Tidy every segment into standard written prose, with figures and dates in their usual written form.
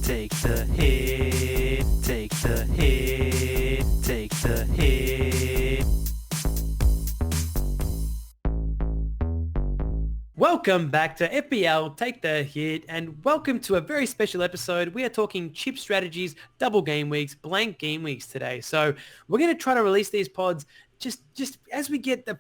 Take the hit, take the hit, take the hit. Welcome back to FPL Take the Hit, and welcome to a very special episode. We are talking chip strategies, double game weeks, blank game weeks today. So we're going to try to release these pods just as we get a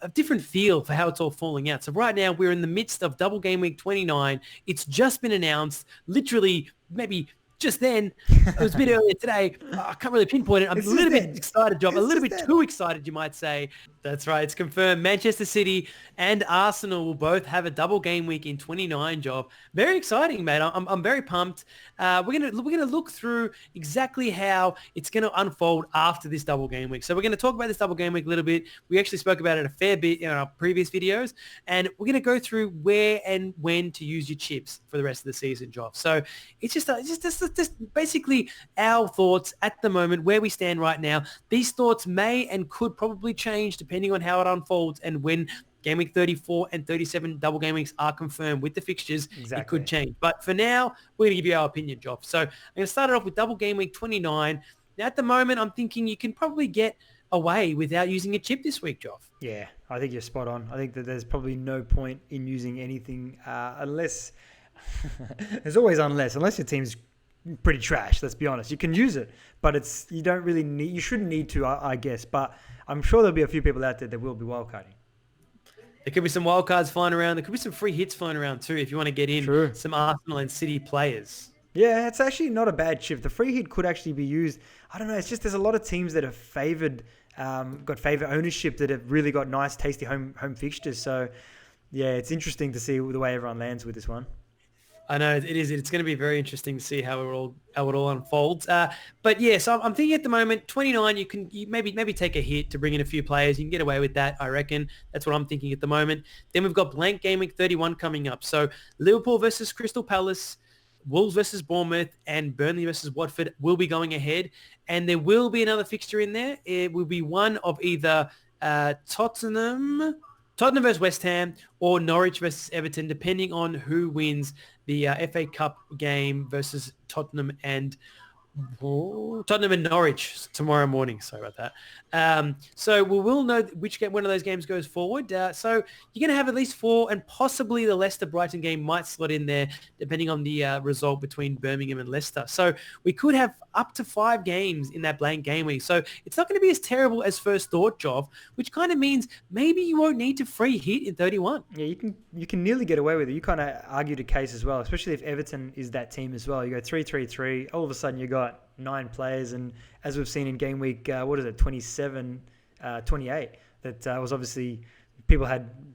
different feel for how it's all falling out. So right now we're in the midst of double game week 29. It's just been announced, literally maybe just then. It was a bit earlier today. I can't really pinpoint it. I'm a little bit excited, Job. A little bit too excited, you might say. That's right. It's confirmed. Manchester City and Arsenal will both have a double game week in 29, Job. Very exciting, mate. I'm very pumped. We're gonna look through exactly how it's gonna unfold after this double game week. So we're gonna talk about this double game week a little bit. We actually spoke about it a fair bit in our previous videos, and we're gonna go through where and when to use your chips for the rest of the season, Job. So it's just basically our thoughts at the moment, where we stand right now. These thoughts may and could probably change depending on how it unfolds and when game week 34 and 37 double game weeks are confirmed with the fixtures. Exactly. It could change. But for now, we're going to give you our opinion, Job. So I'm going to start it off with double game week 29. Now, at the moment, I'm thinking you can probably get away without using a chip this week, Joff. Yeah, I think you're spot on. I think that there's probably no point in using anything unless... there's always unless your team's pretty trash, let's be honest. You can use it, but you shouldn't need to, I guess. But I'm sure there'll be a few people out there that will be wildcarding. There could be some wildcards flying around. There could be some free hits flying around too if you want to get in some Arsenal and City players. Yeah, it's actually not a bad chip. The free hit could actually be used. I don't know. It's just there's a lot of teams that have got favored ownership that have really got nice, tasty home fixtures. So, yeah, it's interesting to see the way everyone lands with this one. I know it is. It's going to be very interesting to see how it all unfolds. But yeah, so I'm thinking at the moment, 29, you maybe take a hit to bring in a few players. You can get away with that, I reckon. That's what I'm thinking at the moment. Then we've got blank game week 31 coming up. So Liverpool versus Crystal Palace, Wolves versus Bournemouth, and Burnley versus Watford will be going ahead. And there will be another fixture in there. It will be one of either Tottenham versus West Ham or Norwich versus Everton, depending on who wins the FA Cup game versus Tottenham and Norwich tomorrow morning. Sorry about that. So we will know one of those games goes forward. So you're going to have at least 4, and possibly the Leicester-Brighton game might slot in there, depending on the result between Birmingham and Leicester. So we could have up to 5 games in that blank game week. So it's not going to be as terrible as first thought, Jov, which kind of means maybe you won't need to free hit in 31. Yeah, you can nearly get away with it. You kind of argued a case as well, especially if Everton is that team as well. You go 3-3-3, all of a sudden you got 9 players, and as we've seen in game week 27, 28, that was obviously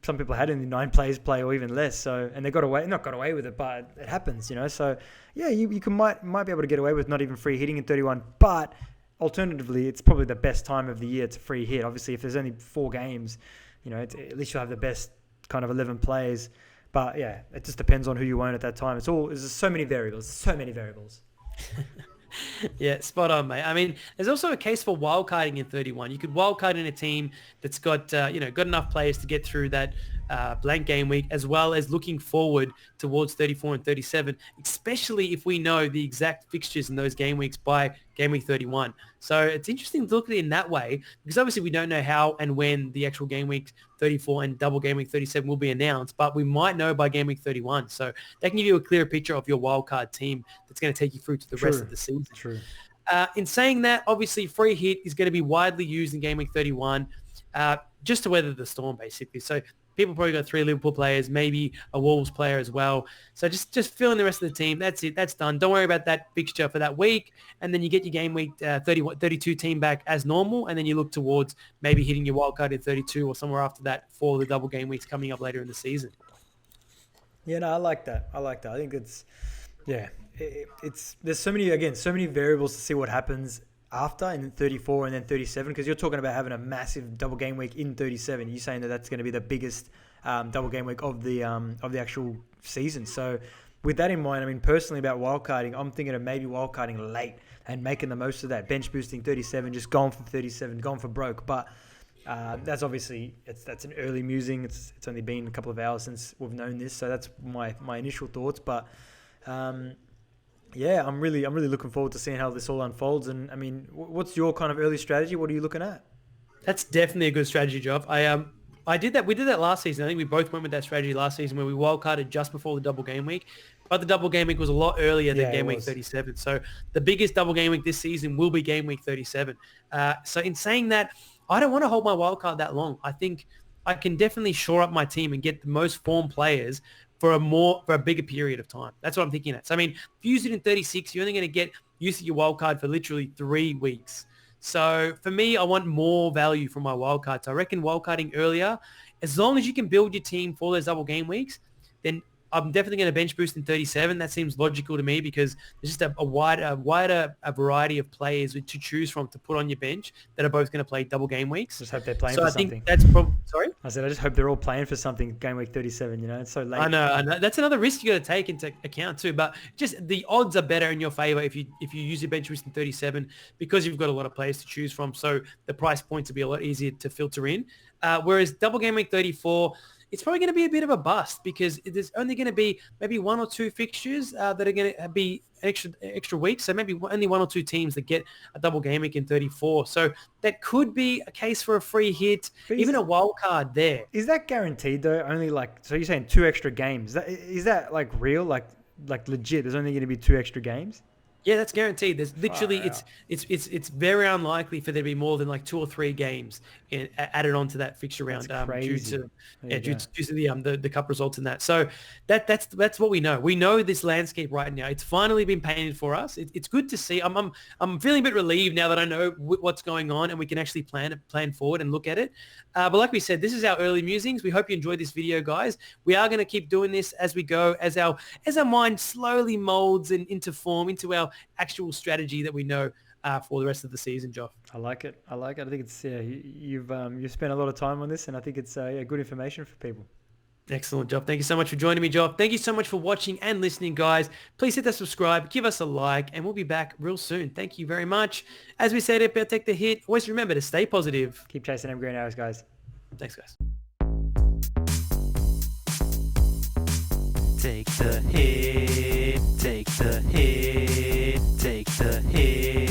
some people had only 9 players play or even less. So, and they got away with it, but it happens, So yeah, you might be able to get away with not even free hitting in 31, but alternatively, it's probably the best time of the year to free hit. Obviously, if there's only 4 games, at least you'll have the best kind of 11 players. But yeah, it just depends on who you own at that time. There's so many variables. Yeah, spot on, mate. I mean, there's also a case for wildcarding in 31. You could wildcard in a team that's got got enough players to get through that blank game week, as well as looking forward towards 34 and 37, especially if we know the exact fixtures in those game weeks by game week 31. So it's interesting to look at it in that way, because obviously we don't know how and when the actual game week 34 and double game week 37 will be announced, but we might know by game week 31. So that can give you a clearer picture of your wildcard team that's going to take you through to the rest of the season. True. In saying that, obviously free hit is going to be widely used in game week 31 just to weather the storm, basically. So people probably got 3 Liverpool players, maybe a Wolves player as well. So just fill in the rest of the team. That's it. That's done. Don't worry about that fixture for that week. And then you get your game week 32 team back as normal. And then you look towards maybe hitting your wildcard in 32 or somewhere after that for the double game weeks coming up later in the season. Yeah, no, I like that. I think there's so many variables to see what happens after in 34 and then 37, because you're talking about having a massive double game week in 37. You're saying that's going to be the biggest double game week of the actual season. So with that in mind, I mean, personally about wildcarding, I'm thinking of maybe wildcarding late and making the most of that, bench boosting 37, just going for 37, going for broke. But that's obviously that's an early musing. It's only been a couple of hours since we've known this, so that's my initial thoughts. But Yeah, I'm really looking forward to seeing how this all unfolds. And I mean, what's your kind of early strategy? What are you looking at? That's definitely a good strategy, Job. I did that. We did that last season. I think we both went with that strategy last season where we wildcarded just before the double game week. But the double game week was a lot earlier than Yeah, it game week was. 37. So the biggest double game week this season will be game week 37. So in saying that, I don't want to hold my wildcard that long. I think I can definitely shore up my team and get the most formed players for a bigger period of time. That's what I'm thinking at. So I mean, if you use it in 36, you're only going to get use of your wildcard for literally 3 weeks. So for me, I want more value from my wildcard. So I reckon wildcarding earlier, as long as you can build your team for those double game weeks, then I'm definitely going to bench boost in 37. That seems logical to me because there's just a wider variety of players to choose from to put on your bench that are both going to play double game weeks. Just hope they're playing So for I something. think that's probably, sorry? I said, I just hope they're all playing for something game week 37, it's so late. I know. That's another risk you got to take into account too. But just the odds are better in your favor if you use your bench boost in 37 because you've got a lot of players to choose from. So the price points will be a lot easier to filter in. Whereas double game week 34, it's probably going to be a bit of a bust because there's only going to be maybe 1 or 2 fixtures that are going to be extra weeks. So maybe only 1 or 2 teams that get a double game week in 34. So that could be a case for a free hit, But even a wild card there. Is that guaranteed though? Only so you're saying 2 extra games? Is that like real? Like legit? There's only going to be 2 extra games? Yeah, that's guaranteed. There's literally Far out. it's very unlikely for there to be more than like 2 or 3 games added onto that fixture round That's crazy. due to the cup results in that. So that's what we know. We know this landscape right now. It's finally been painted for us. It's good to see. I'm feeling a bit relieved now that I know what's going on and we can actually plan forward and look at it. But like we said, this is our early musings. We hope you enjoyed this video, guys. We are going to keep doing this as we go, as our mind slowly molds into form into our actual strategy that we know for the rest of the season, Joff. I like it. I think it's you've spent a lot of time on this, and I think it's good information for people. Excellent job. Thank you so much for joining me, Joff. Thank you so much for watching and listening, guys. Please hit that subscribe, give us a like, and we'll be back real soon. Thank you very much. As we said, FPL Take the Hit. Always remember to stay positive. Keep chasing them green arrows, guys. Thanks, guys. Take the hit, take the hit, take the hit.